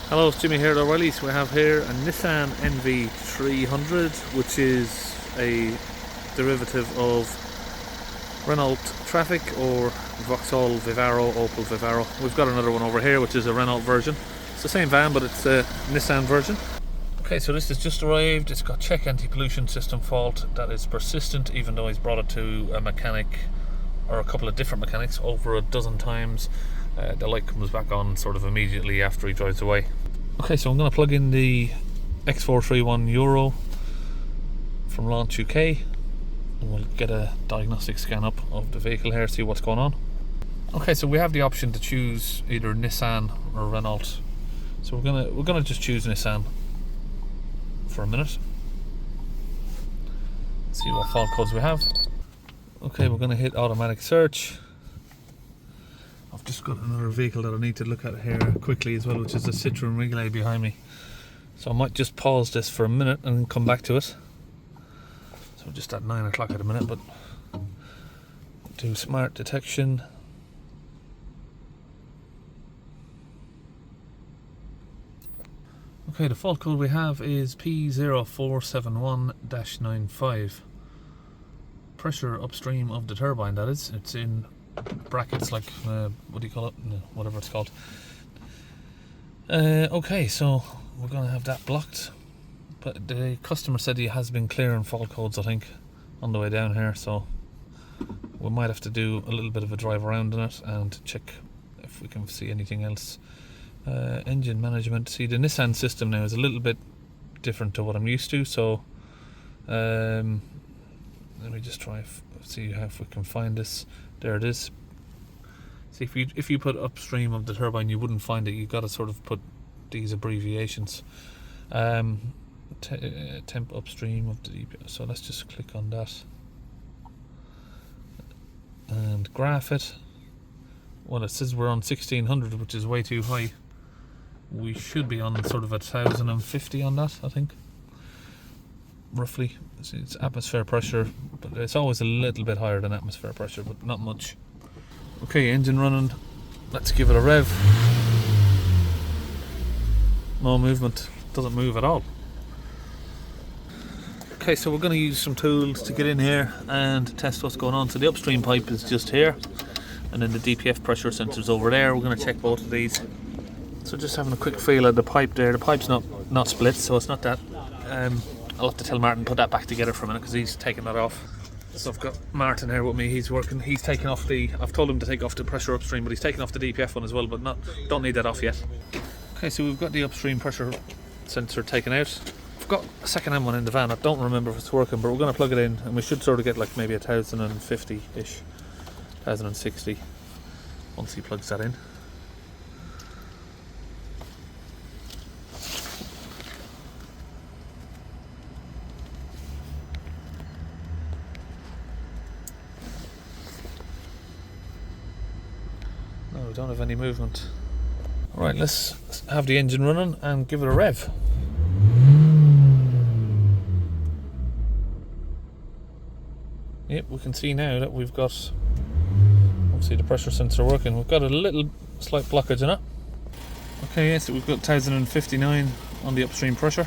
Hello, it's Jimmy here at O'Reilly's. We have here a Nissan NV300, which is a derivative of Renault Trafic or Vauxhall Vivaro, Opel Vivaro. We've got another one over here which is a Renault version. It's the same van but it's a Nissan version. Okay, so this has just arrived. It's got check anti-pollution system fault that is persistent even though he's brought it to a mechanic or a couple of different mechanics over a dozen times. The light comes back on sort of immediately after he drives away. Okay, so I'm going to plug in the X431 Euro from Launch UK and we'll get a diagnostic scan up of the vehicle here, see what's going on. Okay, so we have the option to choose either Nissan or Renault. So we're gonna just choose Nissan for a minute. See what fault codes we have. Okay, we're going to hit automatic search. I've just got another vehicle that I need to look at here quickly as well, which is a Citroen Relay behind me. So I might just pause this for a minute and come back to it. So we're just at 9 o'clock at the minute, but do smart detection. Okay, the fault code we have is P0471-95. Pressure upstream of the turbine, that is. It's in brackets like, what do you call it? No, whatever it's called. Okay, so we're going to have that blocked. But the customer said he has been clearing fault codes, I think, on the way down here. So we might have to do a little bit of a drive around in it and check if we can see anything else. Engine management. See, the Nissan system now is a little bit different to what I'm used to. So let me just try see if we can find this. There it is. See, if you put upstream of the turbine, you wouldn't find it. You've got to sort of put these abbreviations. Temp upstream of the DPI. So let's just click on that and graph it. Well, it says we're on 1600, which is way too high. We should be on sort of 1050 on that, I think. Roughly. It's atmosphere pressure, but it's always a little bit higher than atmosphere pressure, but not much. Okay, engine running. Let's give it a rev. No movement. Doesn't move at all. Okay, so we're going to use some tools to get in here and test what's going on. So the upstream pipe is just here, and then the DPF pressure sensor's over there. We're going to check both of these. So just having a quick feel of the pipe there. The pipe's not split, so it's not that. I'll have to tell Martin to put that back together for a minute because he's taking that off. So I've got Martin here with me. He's working. He's taking off I've told him to take off the pressure upstream, but he's taking off the DPF one as well. But don't need that off yet. Okay, so we've got the upstream pressure sensor taken out. I've got a second-hand one in the van. I don't remember if it's working, but we're going to plug it in, and we should sort of get like maybe 1050-ish, 1060 once he plugs that in. No, we don't have any movement. Alright, let's have the engine running and give it a rev. Yep, we can see now that we've got, obviously, the pressure sensor working. We've got a little slight blockage in it. Okay, yes, so we've got 1059 on the upstream pressure.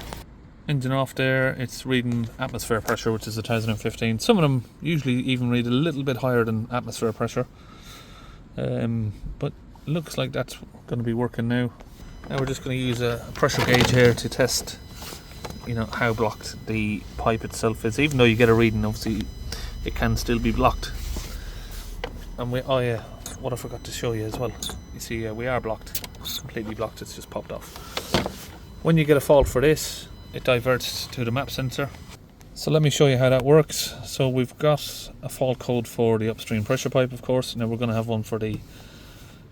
Engine off there, it's reading atmosphere pressure, which is 1015. Some of them usually even read a little bit higher than atmosphere pressure. But looks like that's going to be working now. Now we're just going to use a pressure gauge here to test, how blocked the pipe itself is. Even though you get a reading, obviously it can still be blocked. And oh yeah, what I forgot to show you as well. You see, we are blocked, completely blocked. It's just popped off. When you get a fault for this, it diverts to the map sensor. So let me show you how that works. So we've got a fault code for the upstream pressure pipe, of course. Now we're going to have one for the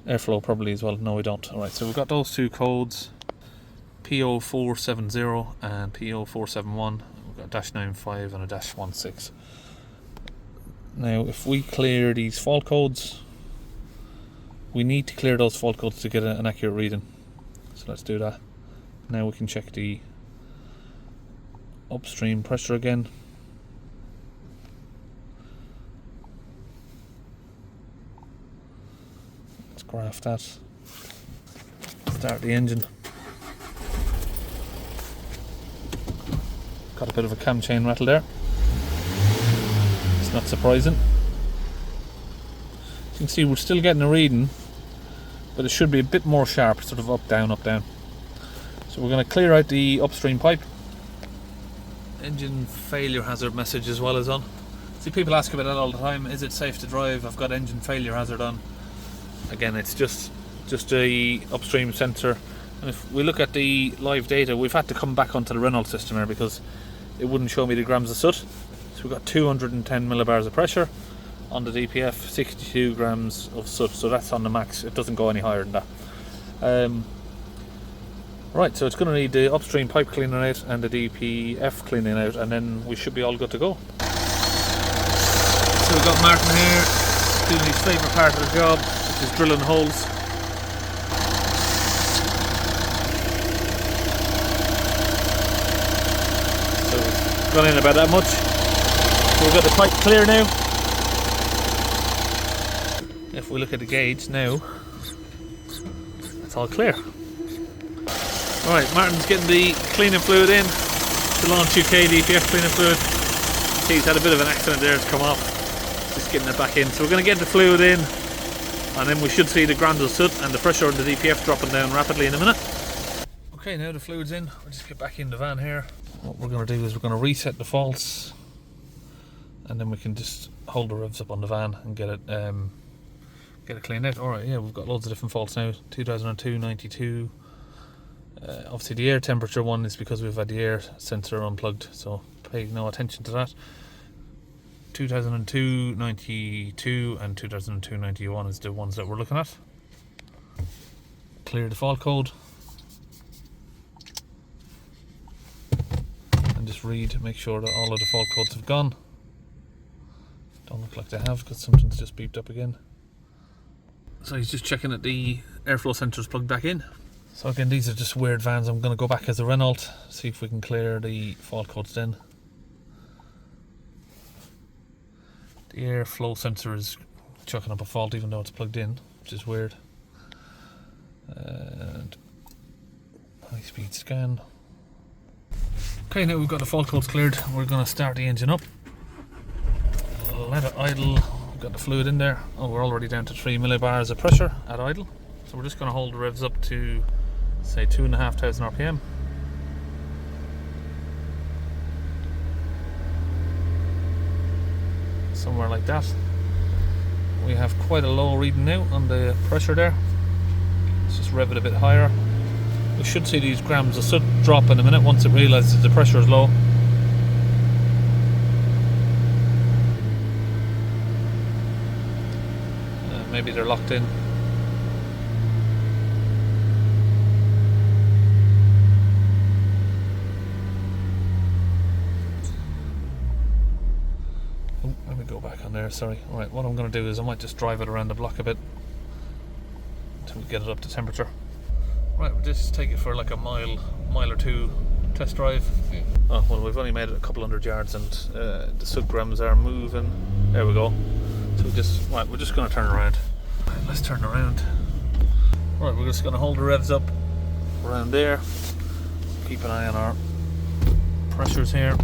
airflow probably as well. No, we don't. Alright, so we've got those two codes, P0470 and P0471. We've got a -95 and a -16. Now if we clear these fault codes, we need to clear those fault codes to get an accurate reading. So let's do that. Now we can check the upstream pressure again. Let's graph that. Start the engine. Got a bit of a cam chain rattle there. It's not surprising. You can see we're still getting a reading, but it should be a bit more sharp, sort of up, down, up, down. So we're going to clear out the upstream pipe. Engine failure hazard message as well as on. See, people ask about that all the time. Is it safe to drive? I've got engine failure hazard on. Again, it's just a upstream sensor. And if we look at the live data, we've had to come back onto the Renault system here because it wouldn't show me the grams of soot. So we've got 210 millibars of pressure on the DPF, 62 grams of soot. So that's on the max. It doesn't go any higher than that. Right, so it's going to need the upstream pipe cleaning out and the DPF cleaning out, and then we should be all good to go. So we've got Martin here doing his favourite part of the job, which is drilling holes. So it's gone in about that much. So we've got the pipe clear now. If we look at the gauge now, it's all clear. Alright, Martin's getting the cleaning fluid in, the Launch UK DPF cleaning fluid. See, he's had a bit of an accident there, it's come off. Just getting it back in. So we're going to get the fluid in, and then we should see the grams of soot and the pressure on the DPF dropping down rapidly in a minute. Okay, now the fluid's in, we'll just get back in the van here. What we're going to do is we're going to reset the faults, and then we can just hold the revs up on the van and get it cleaned out. Alright, yeah, we've got loads of different faults now. 2002, 92. Obviously the air temperature one is because we've had the air sensor unplugged, so pay no attention to that. 2002, 92 and 2002, 91 is the ones that we're looking at. Clear the fault code and just read, make sure that all of the fault codes have gone. Don't look like they have because something's just beeped up again. So he's just checking that the airflow sensor is plugged back in. So again, these are just weird vans. I'm going to go back as a Renault, see if we can clear the fault codes then. The airflow sensor is chucking up a fault even though it's plugged in, which is weird. And high speed scan. Okay, now we've got the fault codes cleared. We're going to start the engine up. Let it idle. We've got the fluid in there. Oh, we're already down to 3 millibars of pressure at idle. So we're just going to hold the revs up to, say, 2,500 RPM. Somewhere like that. We have quite a low reading now on the pressure there. Let's just rev it a bit higher. We should see these grams of soot drop in a minute once it realises the pressure is low. Maybe they're locked in. Oh, let me go back on there, sorry. Alright, what I'm going to do is I might just drive it around the block a bit until we get it up to temperature. Right, we'll just take it for like a mile or two test drive. Oh, well, we've only made it a couple hundred yards and the soot grams are moving. There we go. So we're just going to turn around. Right, let's turn around. Right, we're just going to hold the revs up around there. Keep an eye on our pressures here.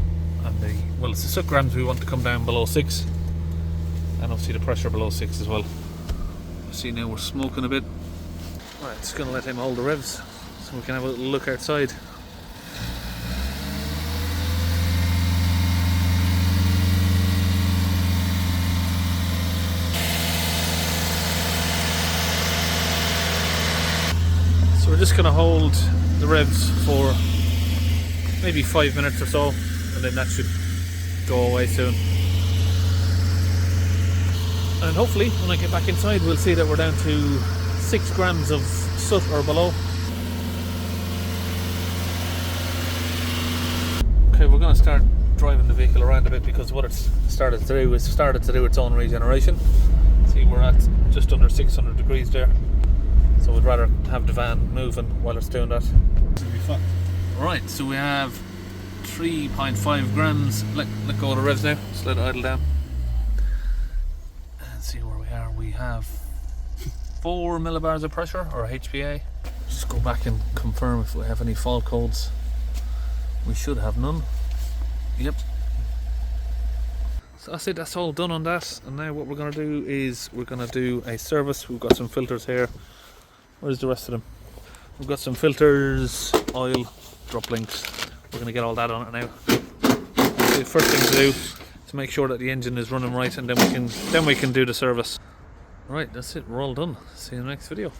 And well, it's the soot grams we want to come down below 6. And obviously the pressure below 6 as well. See, now we're smoking a bit. Right, just going to let him hold the revs so we can have a little look outside. So we're just going to hold the revs for maybe 5 minutes or so, and then that should go away soon. And hopefully when I get back inside we'll see that we're down to 6 grams of soot or below. Okay, we're going to start driving the vehicle around a bit because what it's started to do is its own regeneration. See, we're at just under 600 degrees there, so we'd rather have the van moving while it's doing that. Right, so we have 3.5 grams. Let go of the revs now, just let it idle down. And see where we are. We have 4 millibars of pressure, or HPA. Just go back and confirm if we have any fault codes. We should have none. Yep. So that's it, that's all done on that. And now what we're going to do is we're going to do a service. We've got some filters here. Where's the rest of them? We've got some filters, oil, drop links. We're going to get all that on it now. The first thing to do is to make sure that the engine is running right, and then we can do the service. Right, that's it, we're all done. See you in the next video.